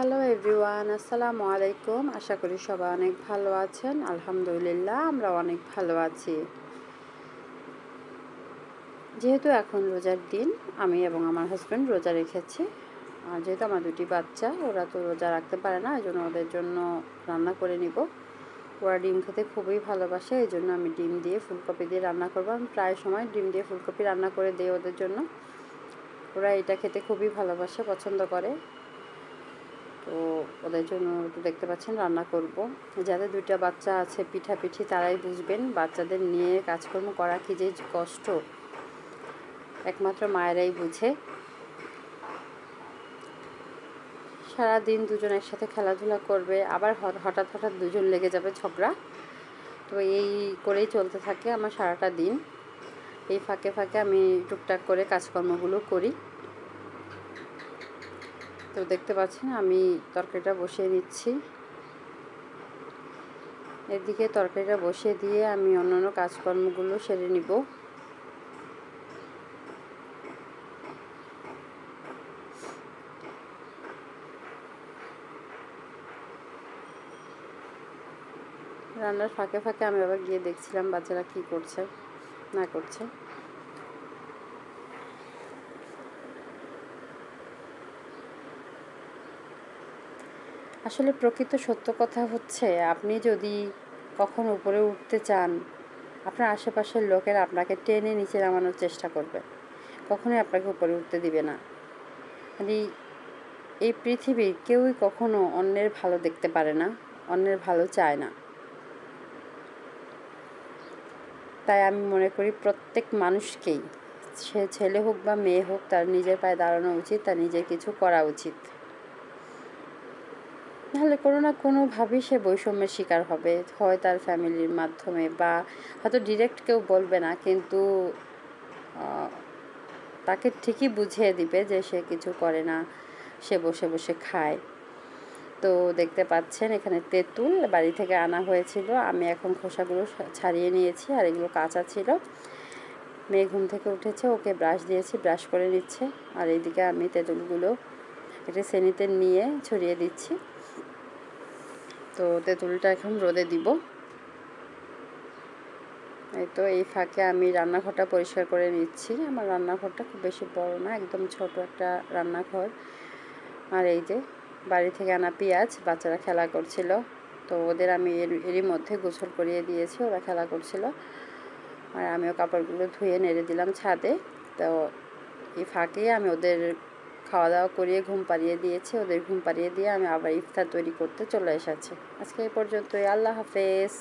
Hello everyone, আসসালামু আলাইকুম। আশা করি সবাই অনেক ভালো আছেন। আলহামদুলিল্লাহ, আমরা অনেক ভালো আছি। যেহেতু এখন রোজার দিন, আমি এবং আমার হাজব্যান্ড রোজা রেখেছি। আর যেহেতু আমার দুটি বাচ্চা, ওরা তো রোজা রাখতে পারে না, এই জন্য ওদের জন্য রান্না করে নিব। ওরা ডিম খেতে খুবই ভালোবাসে, এই জন্য আমি ডিম দিয়ে ফুলকপি দিয়ে রান্না করবো। আমি প্রায় সময় ডিম দিয়ে ফুলকপি রান্না করে দিই ওদের জন্য। ওরা এটা খেতে খুবই ভালোবাসে, পছন্দ করে। তো ওদের জন্য তো দেখতে পাচ্ছেন রান্না করব। যাদের দুইটা বাচ্চা আছে পিঠাপিঠি তারাই বুঝবেন বাচ্চাদের নিয়ে কাজকর্ম করা কি যে কষ্ট, একমাত্র মায়েরাই বুঝে। সারাদিন দুজন একসাথে খেলাধুলা করবে, আবার হঠাৎ হঠাৎ দুজন লেগে যাবে ঝগড়া। তো এই করেই চলতে থাকে আমার সারাটা দিন। এই ফাঁকে ফাঁকে আমি টুকটাক করে কাজকর্মগুলো করি। তো দেখতে পাচ্ছেন আমি তরকারিটা বসিয়ে নিচ্ছি। এদিকে তরকারিটা বসিয়ে দিয়ে আমি অন্যান্য কাজকর্মগুলো সেরে নিব। রান্নার ফাঁকে ফাঁকে আমি আবার গিয়ে দেখছিলাম বাচ্চারা কি করছে না করছে। আসলে প্রকৃত সত্য কথা হচ্ছে, আপনি যদি কখনো উপরে উঠতে চান, আপনার আশেপাশের লোকেরা আপনাকে টেনে নিচে নামানোর চেষ্টা করবে, কখনোই আপনাকে উপরে উঠতে দিবে না। মানে এই পৃথিবীর কেউই কখনো অন্যের ভালো দেখতে পারে না, অন্যের ভালো চায় না। তাই আমি মনে করি প্রত্যেক মানুষকেই, সে ছেলে হোক বা মেয়ে হোক, তার নিজের পায়ে দাঁড়ানো উচিত, তার নিজের কিছু করা উচিত। নাহলে কোনো না কোনোভাবেই সে বৈষম্যের শিকার হবে, হয় তার ফ্যামিলির মাধ্যমে, বা হয়তো ডিরেক্ট কেউ বলবে না, কিন্তু তাকে ঠিকই বুঝিয়ে দিবে যে সে কিছু করে না, সে বসে বসে খায়। তো দেখতে পাচ্ছেন এখানে তেঁতুল বাড়ি থেকে আনা হয়েছিল, আমি এখন খোসাগুলো ছাড়িয়ে নিয়েছি, আর এগুলো কাঁচা ছিল। মেয়ে ঘুম থেকে উঠেছে, ওকে ব্রাশ দিয়েছি, ব্রাশ করে নিচ্ছে। আর এইদিকে আমি তেঁতুলগুলো একটা সেনিতে নিয়ে ছড়িয়ে দিচ্ছি। তো তেঁতুলটা এখন রোদে দিব। এই তো এই ফাঁকে আমি রান্নাঘরটা পরিষ্কার করে নিচ্ছি। আমার রান্নাঘরটা খুব বেশি বড় না, একদম ছোট একটা রান্নাঘর। আর এই যে বাড়ি থেকে আনা পেঁয়াজ, বাচ্চারা খেলা করছিল, তো ওদের আমি এরই মধ্যে গোসল করিয়ে দিয়েছি, ওরা খেলা করছিল। আর আমিও কাপড়গুলো ধুয়ে নেড়ে দিলাম ছাদে। তো এই ফাঁকে আমি ওদের খাওয়া দাওয়া করিয়ে ঘুম পাড়িয়ে দিয়েছি। ওদের ঘুম পাড়িয়ে দিয়ে আমি আবার ইফতার তৈরি করতে চলে এসেছি। আজকে এই পর্যন্তই। আল্লাহ হাফেজ।